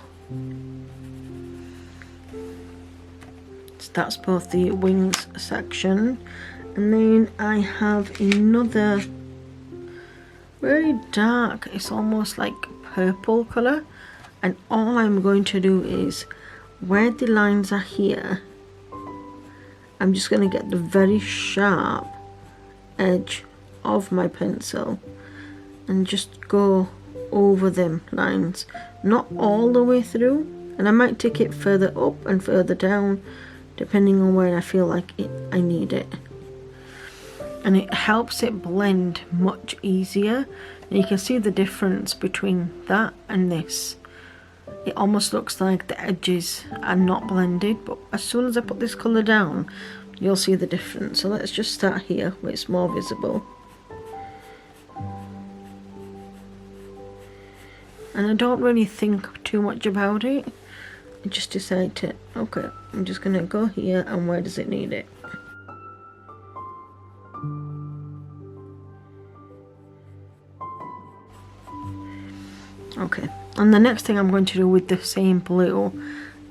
So that's both the wings section, and then I have another very dark, it's almost like purple colour, and all I'm going to do is where the lines are here, I'm just going to get the very sharp edge of my pencil and just go over them lines, not all the way through, and I might take it further up and further down depending on where I feel like I need it, and it helps it blend much easier. And you can see the difference between that and this. It almost looks like the edges are not blended, but as soon as I put this colour down, you'll see the difference. So let's just start here where it's more visible. And I don't really think too much about it. I just decide to, okay, I'm just going to go here, and where does it need it? Okay, and the next thing I'm going to do with the same blue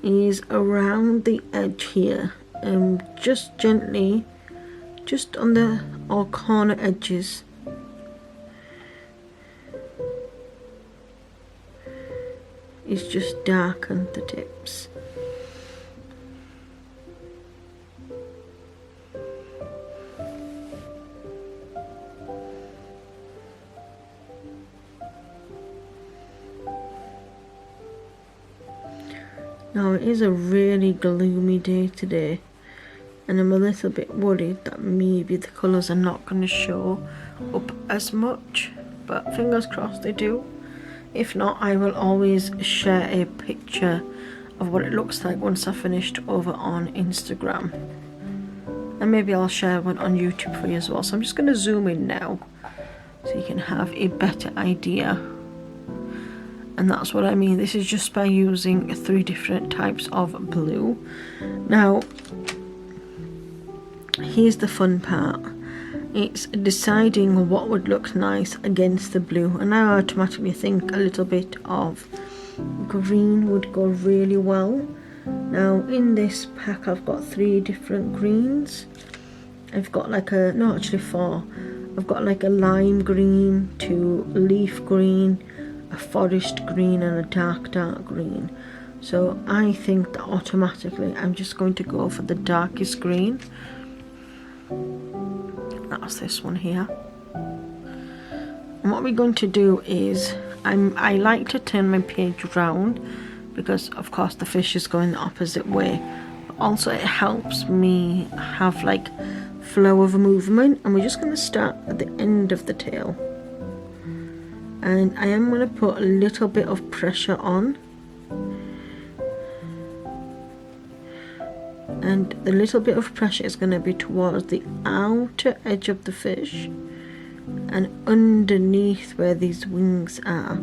is around the edge here, and just gently, just on the corner edges, is just darken the tips. Now it is a really gloomy day today, and I'm a little bit worried that maybe the colours are not going to show up as much, but fingers crossed they do. If not, I will always share a picture of what it looks like once I've finished over on Instagram, and maybe I'll share one on YouTube for you as well. So I'm just going to zoom in now so you can have a better idea. And that's what I mean, this is just by using 3 different types of blue. Now here's the fun part. It's deciding what would look nice against the blue, and I automatically think a little bit of green would go really well. Now in this pack I've got 3 different greens. I've got like a, no actually 4. I've got like a lime green to leaf green, a forest green, and a dark green. So I think that automatically I'm just going to go for the darkest green. That's this one here. And what we're going to do is, I like to turn my page round because of course the fish is going the opposite way, but also it helps me have like flow of movement. And we're just going to start at the end of the tail, and I am going to put a little bit of pressure on, and the little bit of pressure is going to be towards the outer edge of the fish and underneath where these wings are.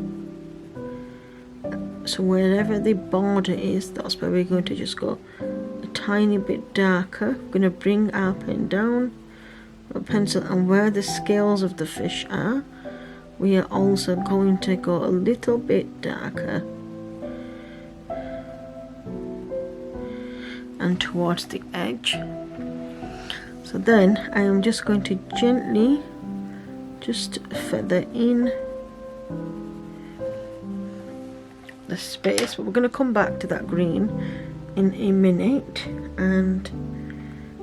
So wherever the border is, that's where we're going to just go a tiny bit darker. We're going to bring our pen down, our pencil, and where the scales of the fish are, we are also going to go a little bit darker and towards the edge. So then I am just going to gently just feather in the space, but we're going to come back to that green in a minute, and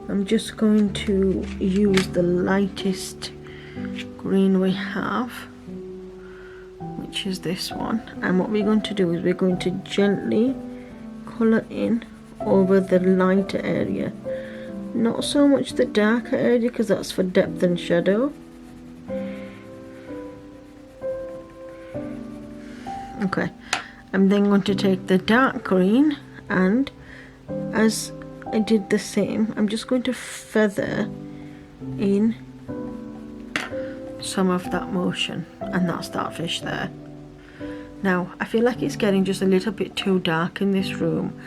I'm just going to use the lightest green we have, which is this one, and what we're going to do is we're going to gently colour in over the lighter area, not so much the darker area because that's for depth and shadow. Okay, I'm then going to take the dark green, and as I did the same, I'm just going to feather in some of that motion, and that's that fish there. Now I feel like it's getting just a little bit too dark in this room,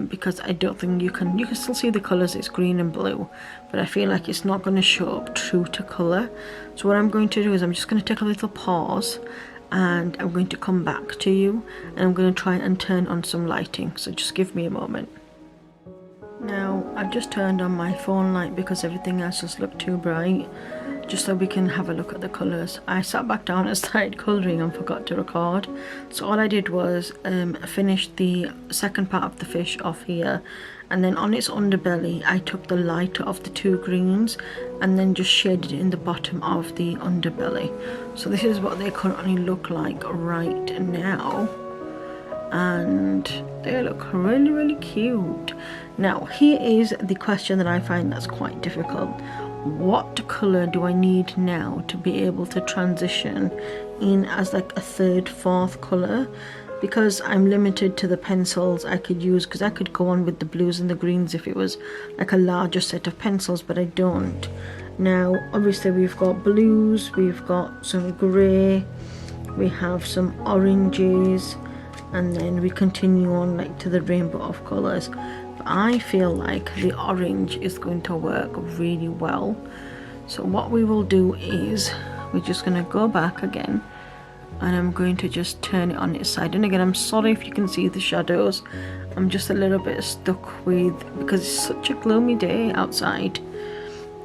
because I don't think you can still see the colours, it's green and blue, but I feel like it's not going to show up true to colour. So what I'm going to do is I'm just going to take a little pause, and I'm going to come back to you, and I'm going to try and turn on some lighting, so just give me a moment. Now I've just turned on my phone light because everything else just looked too bright, just so we can have a look at the colours. I sat back down and started colouring and forgot to record, so all I did was finish the second part of the fish off here, and then on its underbelly I took the lighter of the two greens and then just shaded it in the bottom of the underbelly. So this is what they currently look like right now, and they look really cute. Now here is the question that I find that's quite difficult. What colour do I need now to be able to transition in as like a third, fourth colour? Because I'm limited to the pencils I could use, because I could go on with the blues and the greens if it was like a larger set of pencils, but I don't. Now obviously we've got blues, we've got some grey, we have some oranges, and then we continue on like to the rainbow of colours. But I feel like the orange is going to work really well. So what we will do is we're just going to go back again, and I'm going to just turn it on its side. And again, I'm sorry if you can see the shadows, I'm just a little bit stuck with, because it's such a gloomy day outside.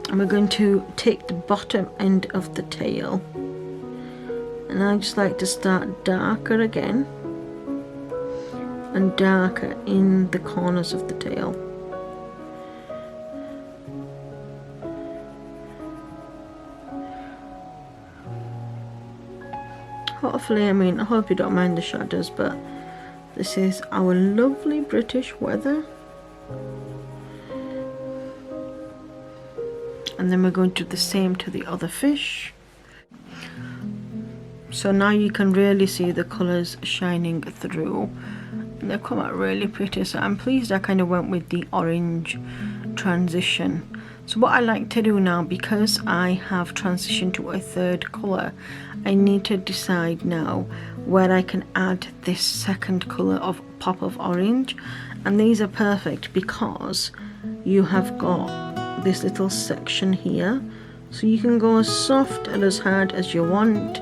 And we're going to take the bottom end of the tail, and I just like to start darker again and darker in the corners of the tail. Hopefully, I hope you don't mind the shadows, but this is our lovely British weather. And then we're going to do the same to the other fish. So now you can really see the colours shining through. They come out really pretty, so I'm pleased I kind of went with the orange transition. So what I like to do now, because I have transitioned to a third colour, I need to decide now where I can add this second colour of pop of orange. And these are perfect because you have got this little section here, so you can go as soft and as hard as you want,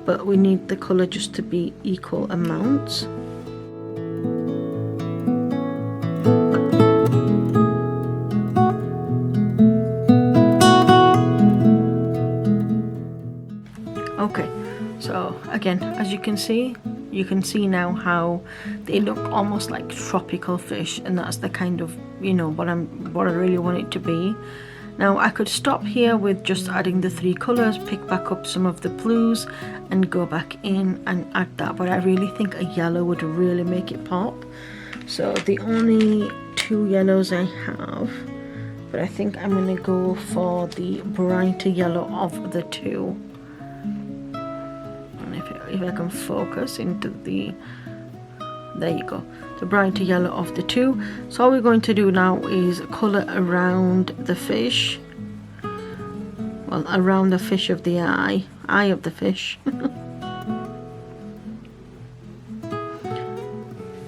but we need the colour just to be equal amounts. Okay, so again, as you can see now how they look almost like tropical fish, and that's the kind of, what I really want it to be. Now I could stop here with just adding the three colours, pick back up some of the blues and go back in and add that, but I really think a yellow would really make it pop. So the only two yellows I have, but I think I'm going to go for the brighter yellow of the two. And if I can focus into there you go, the brighter yellow of the two. So all we're going to do now is colour around the fish, well, around the fish of the eye of the fish.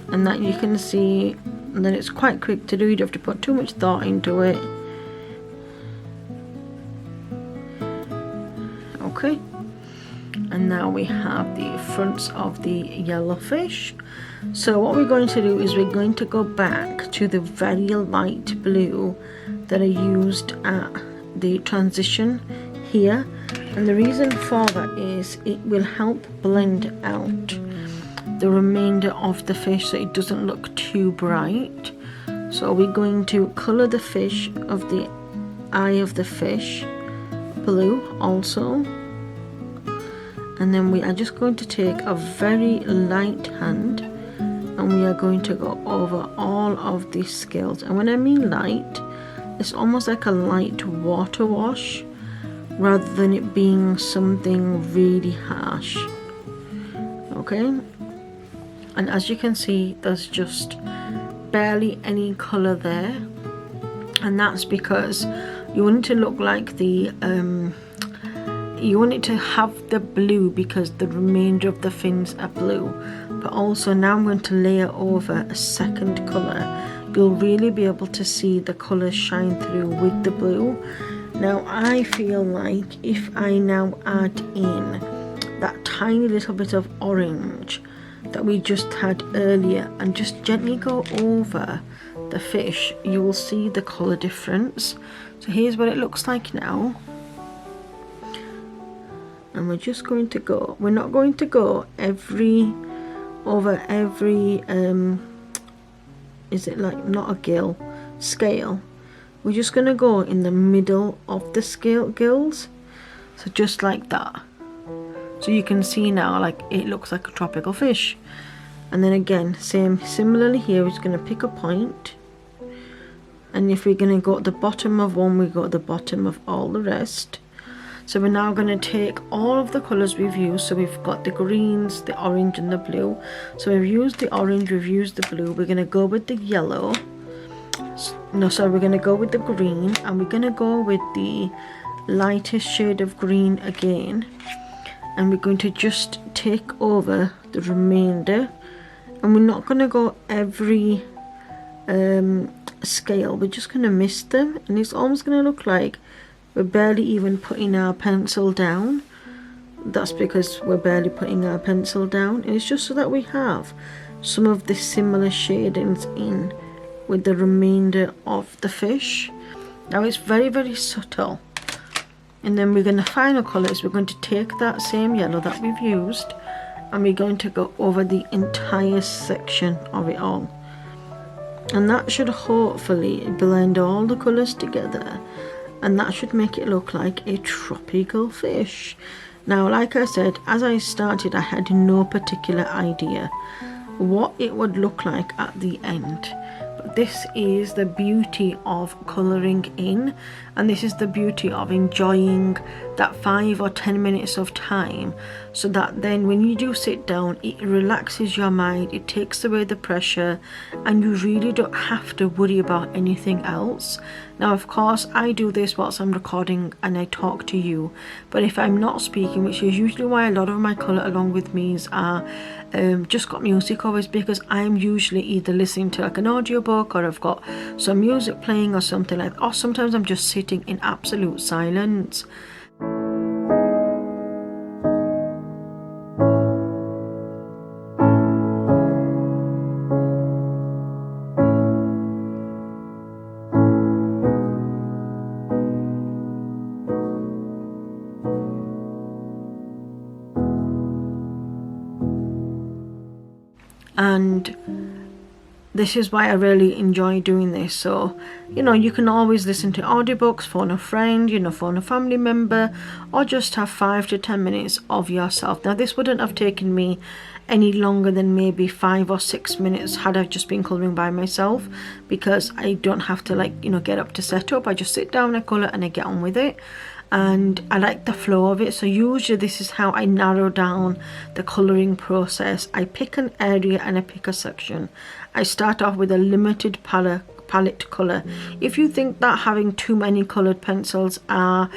And that you can see that it's quite quick to do, you don't have to put too much thought into it. Okay, and now we have the fronts of the yellow fish. So what we're going to do is we're going to go back to the very light blue that I used at the transition here, and the reason for that is it will help blend out the remainder of the fish so it doesn't look too bright. So we're going to colour the fish of the eye of the fish blue also, and then we are just going to take a very light hand and we are going to go over all of these scales. And when I mean light, it's almost like a light water wash rather than it being something really harsh. Okay, and as you can see, there's just barely any colour there, and that's because you want it to look like the you want it to have the blue because the remainder of the fins are blue. But also now I'm going to layer over a second colour. You'll really be able to see the colours shine through with the blue. Now I feel like if I now add in that tiny little bit of orange that we just had earlier and just gently go over the fish, you will see the colour difference. So here's what it looks like now. And we're just going to go, we're not going to go over every is it like, not a gill, scale. We're just going to go in the middle of the scale gills, so just like that. So you can see now like it looks like a tropical fish. And then again, similarly here, we're just going to pick a point, and if we're going to go at the bottom of one, we go at the bottom of all the rest. So we're now going to take all of the colours we've used. So we've got the greens, the orange and the blue. So we've used the orange, we've used the blue. We're going to go with the yellow. No, sorry, we're going to go with the green, and we're going to go with the lightest shade of green again. And we're going to just take over the remainder. And we're not going to go every scale. We're just going to mist them. And it's almost going to look like we're barely even putting our pencil down. That's because we're barely putting our pencil down. And it's just so that we have some of the similar shadings in with the remainder of the fish. Now it's very, very subtle. And then we're going to, final colour is we're going to take that same yellow that we've used and we're going to go over the entire section of it all. And that should hopefully blend all the colours together. And that should make it look like a tropical fish. Now, like I said, as I started, I had no particular idea what it would look like at the end. But this is the beauty of colouring in, and this is the beauty of enjoying that 5 or 10 minutes of time, so that then when you do sit down, it relaxes your mind, it takes away the pressure, and you really don't have to worry about anything else. Now, of course, I do this whilst I'm recording and I talk to you, but if I'm not speaking, which is usually why a lot of my colour along with me's are just got music always, because I'm usually either listening to like an audiobook, or I've got some music playing or something like that, or sometimes I'm just sitting in absolute silence. And this is why I really enjoy doing this. So, you know, you can always listen to audiobooks, phone a friend, you know, phone a family member, or just have 5 to 10 minutes of yourself. Now, this wouldn't have taken me any longer than maybe 5 or 6 minutes had I just been colouring by myself, because I don't have to, like, you know, get up to set up. I just sit down, I colour, and I get on with it. And I like the flow of it. So usually this is how I narrow down the colouring process. I pick an area and I pick a section. I start off with a limited palette colour. If you think that having too many coloured pencils are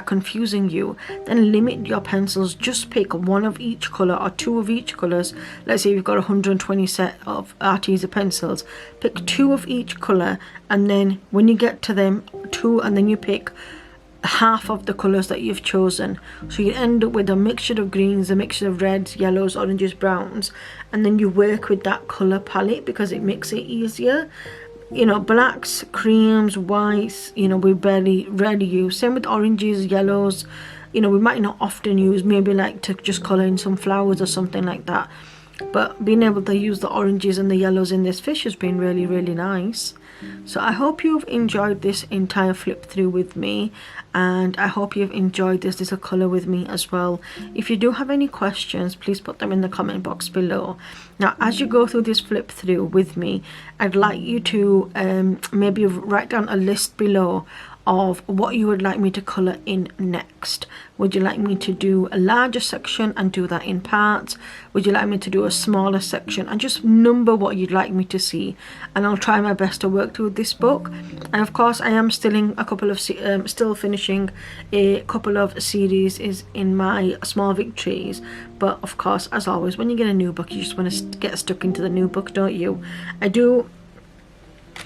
confusing you, then limit your pencils. Just pick one of each colour or 2 of each colours. Let's say you've got 120 set of Arteza pencils, pick 2 of each colour, and then when you get to them 2, and then you pick half of the colours that you've chosen. So you end up with a mixture of greens, a mixture of reds, yellows, oranges, browns, and then you work with that colour palette because it makes it easier. you know, blacks, creams, whites, you know, we rarely use. Same with oranges, yellows, you know, we might not often use, maybe like to just colour in some flowers or something like that. But being able to use the oranges and the yellows in this fish has been really nice. So I hope you've enjoyed this entire flip through with me, and I hope you've enjoyed this little colour with me as well. If you do have any questions, please put them in the comment box below. Now as you go through this flip through with me, I'd like you to maybe write down a list below of what you would like me to colour in next. Would you like me to do a larger section and do that in parts? Would you like me to do a smaller section? And just number what you'd like me to see, and I'll try my best to work through this book. And of course I am still in a couple of still finishing a couple of series is in my small victories. But of course, as always, when you get a new book, you just want to get stuck into the new book, don't you?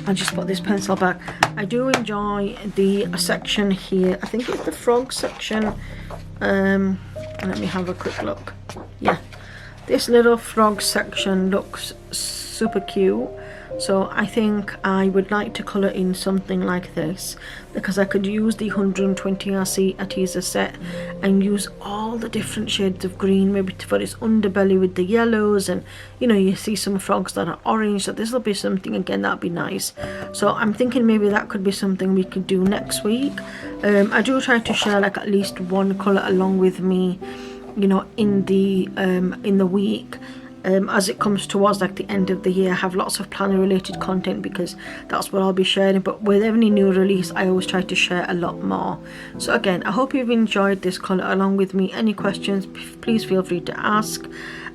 I'll just put this pencil back. I do enjoy the section here. I think it's the frog section. Let me have a quick look. Yeah, this little frog section looks super cute. So I think I would like to colour in something like this, because I could use the 120 RC Arteza set and use all the different shades of green, maybe for its underbelly with the yellows, and you know, you see some frogs that are orange, so this will be something, again, that'd be nice. So I'm thinking maybe that could be something we could do next week. I do try to share like at least one colour along with me, you know, in the week. As it comes towards like the end of the year, I have lots of planner related content because that's what I'll be sharing, but with every new release I always try to share a lot more. So again, I hope you've enjoyed this colour along with me. Any questions, please feel free to ask,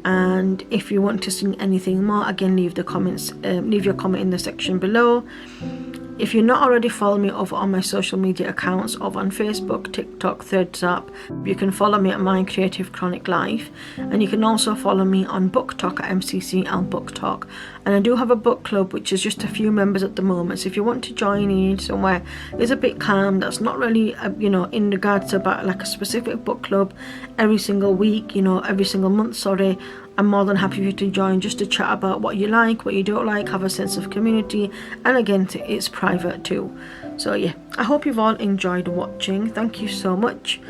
and if you want to see anything more, again, leave your comment in the section below. If you're not already following me over on my social media accounts, over on Facebook, TikTok, Threads app, you can follow me at My Creative Chronic Life, and you can also follow me on Book Talk at MCC Book Talk. And I do have a book club which is just a few members at the moment, so if you want to join in somewhere it's a bit calm, that's not really you know, in regards to about like a specific book club every single week, you know, every single month, sorry, I'm more than happy for you to join, just to chat about what you like, what you don't like, have a sense of community, and again, it's private too. So yeah, I hope you've all enjoyed watching. Thank you so much.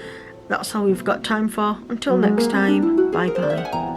That's all we've got time for. Until next time, bye bye.